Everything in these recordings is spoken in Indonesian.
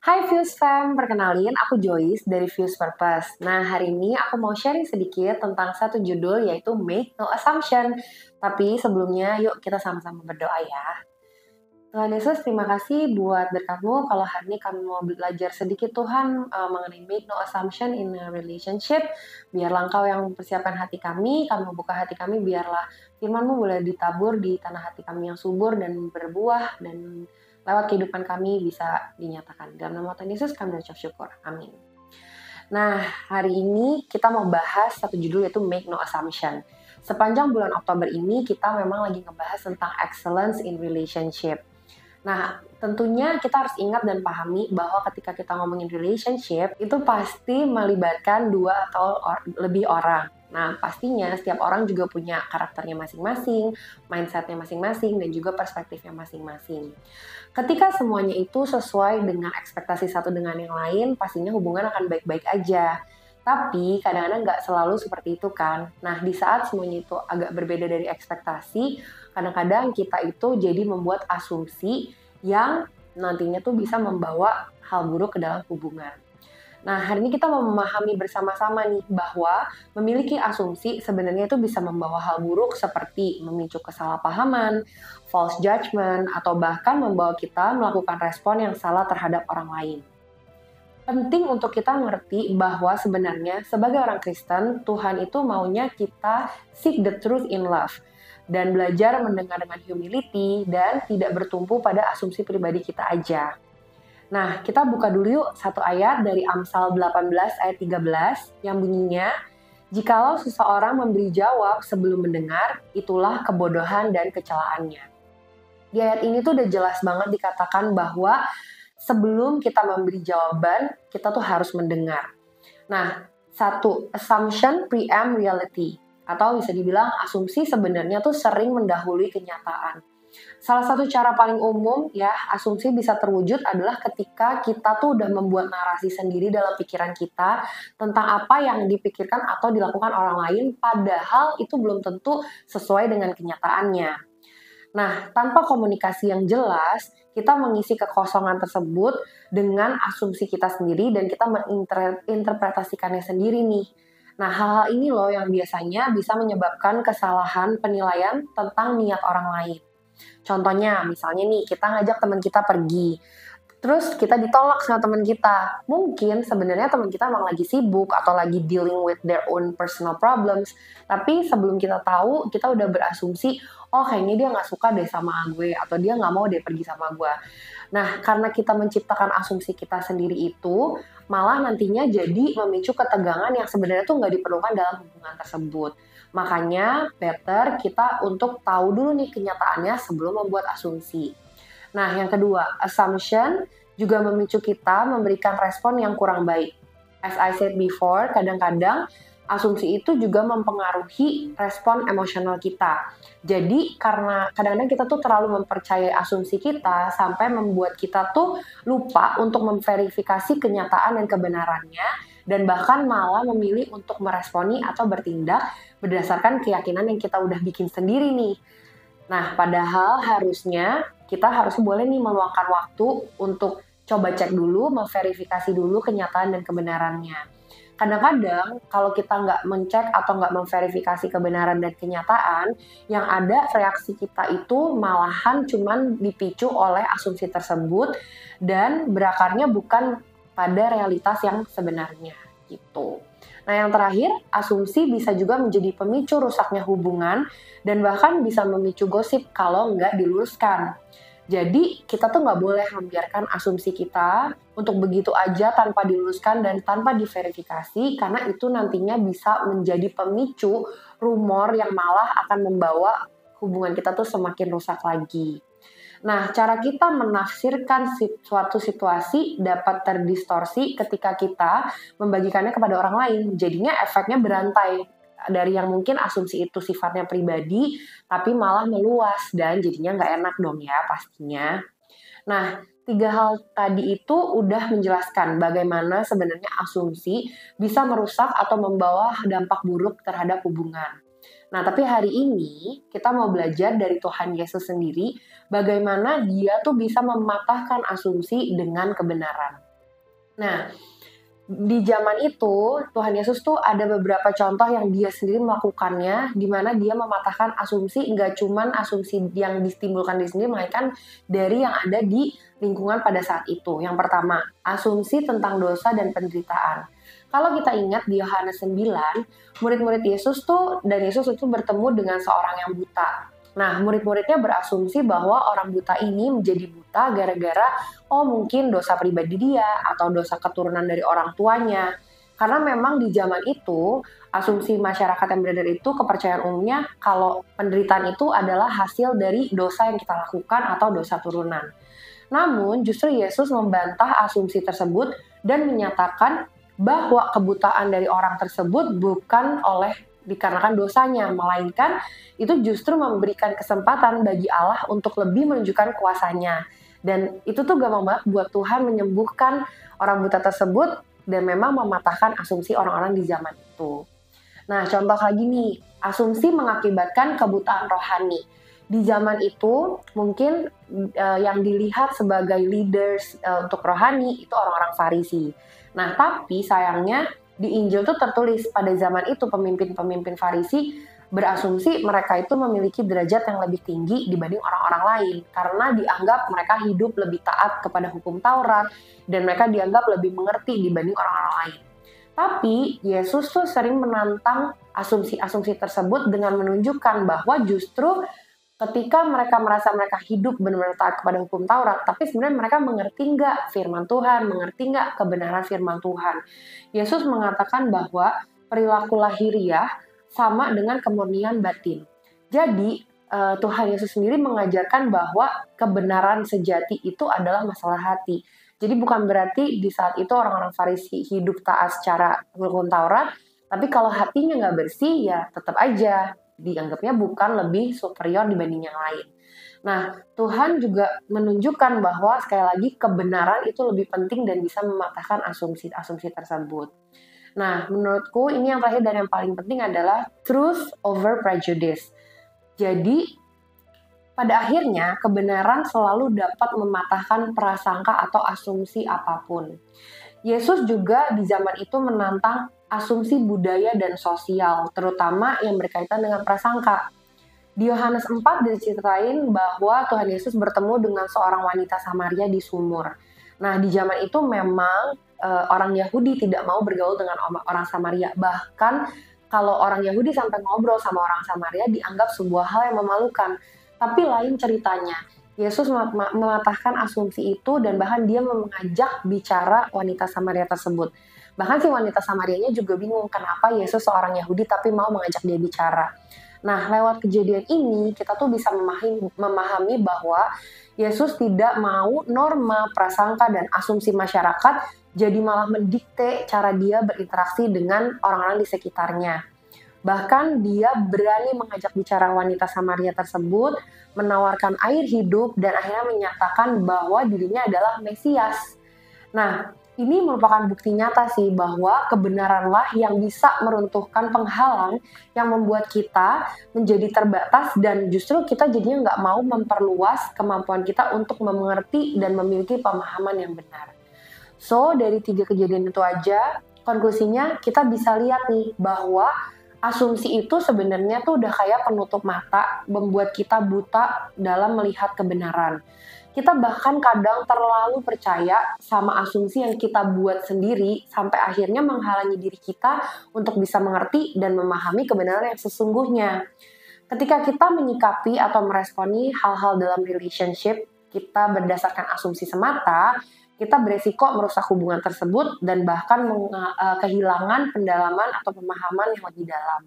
Hai Fuse Fam, perkenalin aku Joyce dari Fuse Purpose. Nah, hari ini aku mau sharing sedikit tentang satu judul yaitu Make No Assumption. Tapi sebelumnya yuk kita sama-sama berdoa ya. Tuhan Yesus, terima kasih buat berkat-Mu kalau hari ini kami mau belajar sedikit Tuhan mengenai make no assumption in a relationship. Biarlah Engkau yang mempersiapkan hati kami membuka hati kami, biarlah firman-Mu boleh ditabur di tanah hati kami yang subur dan berbuah, dan lewat kehidupan kami bisa dinyatakan. Dalam nama Tuhan Yesus kami berucap syukur. Amin. Nah, hari ini kita mau bahas satu judul yaitu Make No Assumption. Sepanjang bulan Oktober ini kita memang lagi ngebahas tentang excellence in relationship. Nah, tentunya kita harus ingat dan pahami bahwa ketika kita ngomongin relationship, itu pasti melibatkan dua atau lebih orang. Nah, pastinya setiap orang juga punya karakternya masing-masing, mindsetnya masing-masing, dan juga perspektifnya masing-masing. Ketika semuanya itu sesuai dengan ekspektasi satu dengan yang lain, pastinya hubungan akan baik-baik aja. Tapi kadang-kadang nggak selalu seperti itu kan. Nah, di saat semuanya itu agak berbeda dari ekspektasi, kadang-kadang kita itu jadi membuat asumsi yang nantinya tuh bisa membawa hal buruk ke dalam hubungan. Nah, hari ini kita mau memahami bersama-sama nih bahwa memiliki asumsi sebenarnya itu bisa membawa hal buruk seperti memicu kesalahpahaman, false judgment, atau bahkan membawa kita melakukan respon yang salah terhadap orang lain. Penting untuk kita ngerti bahwa sebenarnya sebagai orang Kristen, Tuhan itu maunya kita seek the truth in love dan belajar mendengar dengan humility dan tidak bertumpu pada asumsi pribadi kita aja. Nah, kita buka dulu yuk satu ayat dari Amsal 18 ayat 13 yang bunyinya, "Jikalau seseorang memberi jawab sebelum mendengar, itulah kebodohan dan kecelaannya." Di ayat ini tuh udah jelas banget dikatakan bahwa sebelum kita memberi jawaban, kita tuh harus mendengar. Nah, satu, assumption preempt reality. Atau bisa dibilang asumsi sebenarnya tuh sering mendahului kenyataan. Salah satu cara paling umum ya, asumsi bisa terwujud adalah ketika kita tuh udah membuat narasi sendiri dalam pikiran kita tentang apa yang dipikirkan atau dilakukan orang lain, padahal itu belum tentu sesuai dengan kenyataannya. Nah, tanpa komunikasi yang jelas, kita mengisi kekosongan tersebut dengan asumsi kita sendiri dan kita menginterpretasikannya sendiri nih. Nah, hal-hal ini loh yang biasanya bisa menyebabkan kesalahan penilaian tentang niat orang lain. Contohnya, misalnya nih, kita ngajak teman kita pergi, terus kita ditolak sama teman kita. Mungkin sebenarnya teman kita emang lagi sibuk atau lagi dealing with their own personal problems. Tapi sebelum kita tahu, kita udah berasumsi, oh kayaknya dia nggak suka deh sama gue, atau dia nggak mau deh pergi sama gue. Nah, karena kita menciptakan asumsi kita sendiri itu, malah nantinya jadi memicu ketegangan yang sebenarnya tuh nggak diperlukan dalam hubungan tersebut. Makanya better kita untuk tahu dulu nih kenyataannya sebelum membuat asumsi. Nah, yang kedua, assumption juga memicu kita memberikan respon yang kurang baik. As I said before, kadang-kadang asumsi itu juga mempengaruhi respon emosional kita. Jadi, karena kadang-kadang kita tuh terlalu mempercayai asumsi kita sampai membuat kita tuh lupa untuk memverifikasi kenyataan dan kebenarannya, dan bahkan malah memilih untuk meresponi atau bertindak berdasarkan keyakinan yang kita udah bikin sendiri nih. Nah, padahal harusnya kita harus boleh nih meluangkan waktu untuk coba cek dulu, memverifikasi dulu kenyataan dan kebenarannya. Kadang-kadang kalau kita nggak mencek atau nggak memverifikasi kebenaran dan kenyataan, yang ada reaksi kita itu malahan cuman dipicu oleh asumsi tersebut dan berakarnya bukan pada realitas yang sebenarnya gitu. Nah, yang terakhir, asumsi bisa juga menjadi pemicu rusaknya hubungan dan bahkan bisa memicu gosip kalau nggak diluruskan. Jadi, kita tuh nggak boleh membiarkan asumsi kita untuk begitu aja tanpa diluruskan dan tanpa diverifikasi, karena itu nantinya bisa menjadi pemicu rumor yang malah akan membawa hubungan kita tuh semakin rusak lagi. Nah, cara kita menafsirkan suatu situasi dapat terdistorsi ketika kita membagikannya kepada orang lain. Jadinya efeknya berantai dari yang mungkin asumsi itu sifatnya pribadi, tapi malah meluas dan jadinya nggak enak dong ya pastinya. Nah, tiga hal tadi itu udah menjelaskan bagaimana sebenarnya asumsi bisa merusak atau membawa dampak buruk terhadap hubungan. Nah, tapi hari ini kita mau belajar dari Tuhan Yesus sendiri bagaimana dia tuh bisa mematahkan asumsi dengan kebenaran. Nah, di zaman itu, Tuhan Yesus tuh ada beberapa contoh yang dia sendiri melakukannya, di mana dia mematahkan asumsi, nggak cuman asumsi yang ditimbulkan di sendiri, melainkan dari yang ada di lingkungan pada saat itu. Yang pertama, asumsi tentang dosa dan penderitaan. Kalau kita ingat di Yohanes 9, murid-murid Yesus tuh, dan Yesus itu bertemu dengan seorang yang buta. Nah, murid-muridnya berasumsi bahwa orang buta ini menjadi buta gara-gara mungkin dosa pribadi dia atau dosa keturunan dari orang tuanya. Karena memang di zaman itu, asumsi masyarakat yang beredar itu kepercayaan umumnya kalau penderitaan itu adalah hasil dari dosa yang kita lakukan atau dosa turunan. Namun, justru Yesus membantah asumsi tersebut dan menyatakan bahwa kebutaan dari orang tersebut bukan dikarenakan dosanya, melainkan itu justru memberikan kesempatan bagi Allah untuk lebih menunjukkan kuasanya. Dan itu tuh gampang banget buat Tuhan menyembuhkan orang buta tersebut dan memang mematahkan asumsi orang-orang di zaman itu. Nah, contoh lagi nih, asumsi mengakibatkan kebutaan rohani. Di zaman itu, mungkin yang dilihat sebagai leaders untuk rohani itu orang-orang Farisi. Nah, tapi sayangnya di Injil tuh tertulis pada zaman itu pemimpin-pemimpin Farisi berasumsi mereka itu memiliki derajat yang lebih tinggi dibanding orang-orang lain karena dianggap mereka hidup lebih taat kepada hukum Taurat dan mereka dianggap lebih mengerti dibanding orang-orang lain. Tapi Yesus tuh sering menantang asumsi-asumsi tersebut dengan menunjukkan bahwa justru ketika mereka merasa mereka hidup benar-benar taat kepada hukum Taurat, tapi sebenarnya mereka mengerti nggak firman Tuhan, mengerti nggak kebenaran firman Tuhan. Yesus mengatakan bahwa perilaku lahiriah sama dengan kemurnian batin. Jadi, Tuhan Yesus sendiri mengajarkan bahwa kebenaran sejati itu adalah masalah hati. Jadi bukan berarti di saat itu orang-orang Farisi hidup taat secara hukum Taurat, tapi kalau hatinya nggak bersih, ya tetap aja dianggapnya bukan lebih superior dibanding yang lain. Nah, Tuhan juga menunjukkan bahwa sekali lagi kebenaran itu lebih penting dan bisa mematahkan asumsi-asumsi tersebut. Nah, menurutku ini yang terakhir dan yang paling penting adalah truth over prejudice. Jadi, pada akhirnya kebenaran selalu dapat mematahkan prasangka atau asumsi apapun. Yesus juga di zaman itu menantang asumsi budaya dan sosial, terutama yang berkaitan dengan prasangka. Di Yohanes 4 diceritain bahwa Tuhan Yesus bertemu dengan seorang wanita Samaria di sumur. Nah, di zaman itu memang orang Yahudi tidak mau bergaul dengan orang Samaria. Bahkan kalau orang Yahudi sampai ngobrol sama orang Samaria dianggap sebuah hal yang memalukan. Tapi lain ceritanya, Yesus mematahkan asumsi itu dan bahkan dia mengajak bicara wanita Samaria tersebut. Bahkan si wanita Samarianya juga bingung kenapa Yesus seorang Yahudi tapi mau mengajak dia bicara. Nah, lewat kejadian ini kita tuh bisa memahami bahwa Yesus tidak mau norma, prasangka, dan asumsi masyarakat jadi malah mendikte cara dia berinteraksi dengan orang-orang di sekitarnya. Bahkan dia berani mengajak bicara wanita Samaria tersebut, menawarkan air hidup, dan akhirnya menyatakan bahwa dirinya adalah Mesias. Nah, ini merupakan bukti nyata sih bahwa kebenaranlah yang bisa meruntuhkan penghalang yang membuat kita menjadi terbatas dan justru kita jadinya nggak mau memperluas kemampuan kita untuk mengerti dan memiliki pemahaman yang benar. So, dari 3 kejadian itu aja, konklusinya kita bisa lihat nih bahwa asumsi itu sebenarnya tuh udah kayak penutup mata, membuat kita buta dalam melihat kebenaran. Kita bahkan kadang terlalu percaya sama asumsi yang kita buat sendiri sampai akhirnya menghalangi diri kita untuk bisa mengerti dan memahami kebenaran yang sesungguhnya. Ketika kita menyikapi atau meresponi hal-hal dalam relationship kita berdasarkan asumsi semata, kita beresiko merusak hubungan tersebut dan bahkan kehilangan pendalaman atau pemahaman yang lebih dalam.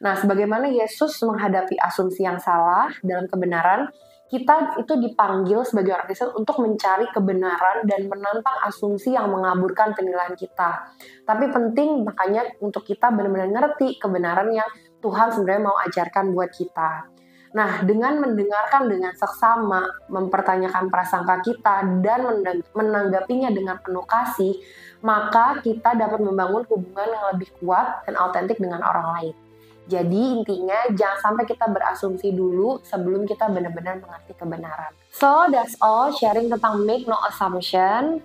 Nah, sebagaimana Yesus menghadapi asumsi yang salah dalam kebenaran, kita itu dipanggil sebagai orang Kristen untuk mencari kebenaran dan menantang asumsi yang mengaburkan penilaian kita. Tapi penting makanya untuk kita benar-benar ngerti kebenaran yang Tuhan sebenarnya mau ajarkan buat kita. Nah, dengan mendengarkan dengan seksama, mempertanyakan prasangka kita, dan menanggapinya dengan penuh kasih, maka kita dapat membangun hubungan yang lebih kuat dan autentik dengan orang lain. Jadi intinya jangan sampai kita berasumsi dulu sebelum kita benar-benar mengerti kebenaran. So that's all sharing tentang make no assumption.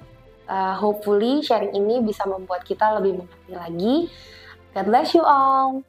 Hopefully sharing ini bisa membuat kita lebih mengerti lagi. God bless you all.